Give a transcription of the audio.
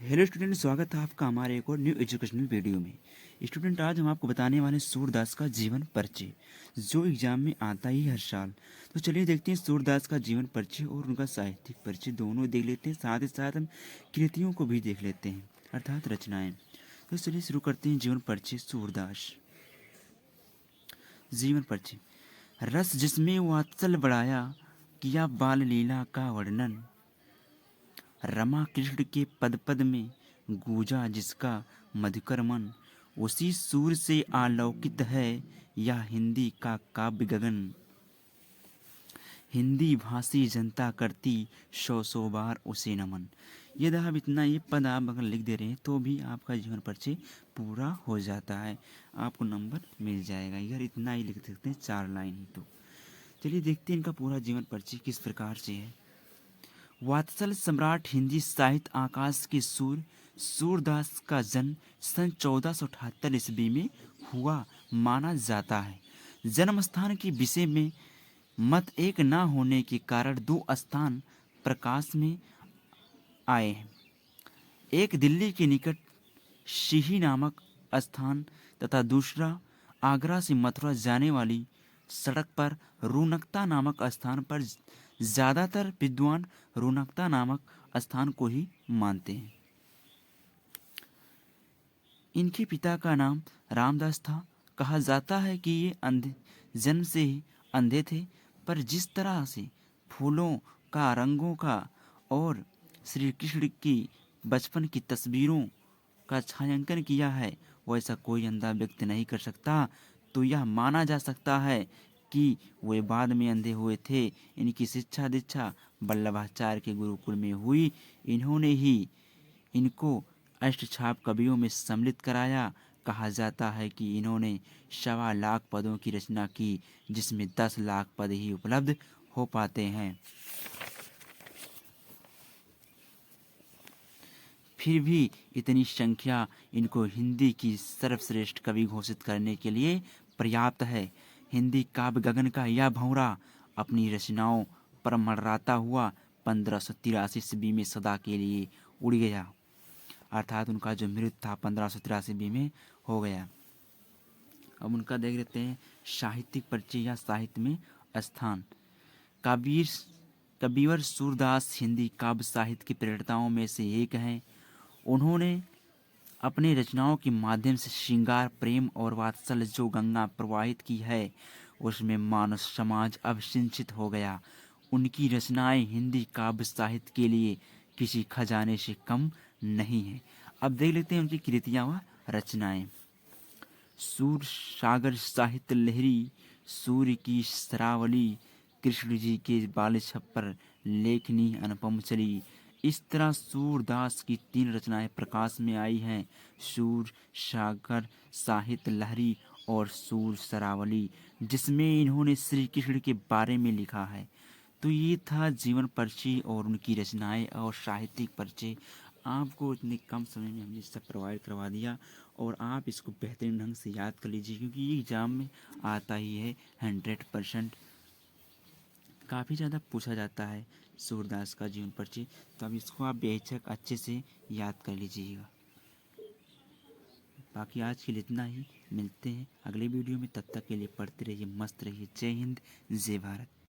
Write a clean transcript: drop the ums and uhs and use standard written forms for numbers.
Hello student, स्वागत है आपका हमारे एक और न्यू एजुकेशनल वीडियो में। स्टूडेंट, आज हम आपको बताने वाले हैं सूरदास का जीवन परिचय, जो एग्जाम में आता ही हर साल। तो चलिए देखते हैं सूरदास का जीवन परिचय और उनका साहित्यिक परिचय, दोनों देख लेते हैं। साथ ही साथ हम कृतियों को भी देख लेते हैं, अर्थात रचनाएं। तो चलिए शुरू करते हैं जीवन परिचय। सूरदास जीवन परिचय। रस जिसमें वात्सल बढ़ाया, किया बाल लीला का वर्णन। रमा कृष्ण के पद पद में गूंजा जिसका मधुकर मन। उसी सूर से आलोकित है यह हिंदी का काव्य गगन। हिंदी भाषी जनता करती सौ सौ बार उसे नमन। यदि आप इतना ये पद आप अगर लिख दे रहे हैं तो भी आपका जीवन परिचय पूरा हो जाता है, आपको नंबर मिल जाएगा। यार इतना ही लिख सकते हैं, 4 लाइन ही। तो चलिए देखते हैं इनका पूरा जीवन परिचय किस प्रकार से है। वात्सल सम्राट हिंदी साहित्य आकाश के सूर सूरदास का जन्म सन 1478 ईस्वी में हुआ माना जाता है। जन्म स्थान के विषय में मत एक न होने के कारण 2 स्थान प्रकाश में आए हैं। एक दिल्ली के निकट सिही नामक स्थान तथा दूसरा आगरा से मथुरा जाने वाली सड़क पर रूनकता नामक स्थान पर। ज़्यादातर विद्वान रूनकता नामक स्थान को ही मानते हैं। इनके पिता का नाम रामदास था। कहा जाता है कि ये अंधे जन्म से ही अंधे थे, पर जिस तरह से फूलों का, रंगों का और श्री कृष्ण की बचपन की तस्वीरों का छायांकन किया है, वैसा कोई अंधा व्यक्ति नहीं कर सकता। तो यह माना जा सकता है कि वे बाद में अंधे हुए थे। इनकी शिक्षा दीक्षा वल्लभाचार्य के गुरुकुल में हुई। इन्होंने ही इनको अष्टछाप कवियों में सम्मिलित कराया। कहा जाता है कि इन्होंने 1.25 लाख पदों की रचना की, जिसमें 10 लाख पद ही उपलब्ध हो पाते हैं। फिर भी इतनी संख्या इनको हिंदी की सर्वश्रेष्ठ कवि घोषित करने के लिए पर्याप्त है। हिंदी काव्य गगन का यह भंवरा अपनी रचनाओं पर मंडराता हुआ 1583 ईस्वी में सदा के लिए उड़ गया। अर्थात उनका जो मृत्यु था 1583 ईस्वी में हो गया। अब उनका देख लेते हैं साहित्यिक परिचय या साहित्य में स्थान। कबीर कबीर सूरदास हिंदी काव्य साहित्य के प्रणेताओं में से एक हैं। उन्होंने अपने रचनाओं के माध्यम से श्रृंगार, प्रेम और वात्सल्य जो गंगा प्रवाहित की है, उसमें मानव समाज अब सिंचित हो गया। उनकी रचनाएं हिंदी काव्य साहित्य के लिए किसी खजाने से कम नहीं है। अब देख लेते हैं उनकी कृतियां व रचनाएं। सूर सागर साहित्य लहरी, सूर्य की शरावली, कृष्ण जी के बाल छप्पर, लेखनी अनुपम चली। इस तरह सूरदास की 3 रचनाएं प्रकाश में आई हैं, सूर सागर साहित्य लहरी और सूर शरावली, जिसमें इन्होंने श्री कृष्ण के बारे में लिखा है। तो ये था जीवन परिचय और उनकी रचनाएं और साहित्यिक परिचय। आपको इतने कम समय में हमने सब प्रोवाइड करवा दिया और आप इसको बेहतरीन ढंग से याद कर लीजिए, क्योंकि ये एग्ज़ाम में आता ही है 100%। काफ़ी ज़्यादा पूछा जाता है सूरदास का जीवन परिचय, तो अब इसको आप बेहिचक अच्छे से याद कर लीजिएगा। बाकी आज के लिए इतना ही, मिलते हैं अगले वीडियो में। तब तक के लिए पढ़ते रहिए, मस्त रहिए। जय हिंद, जय भारत।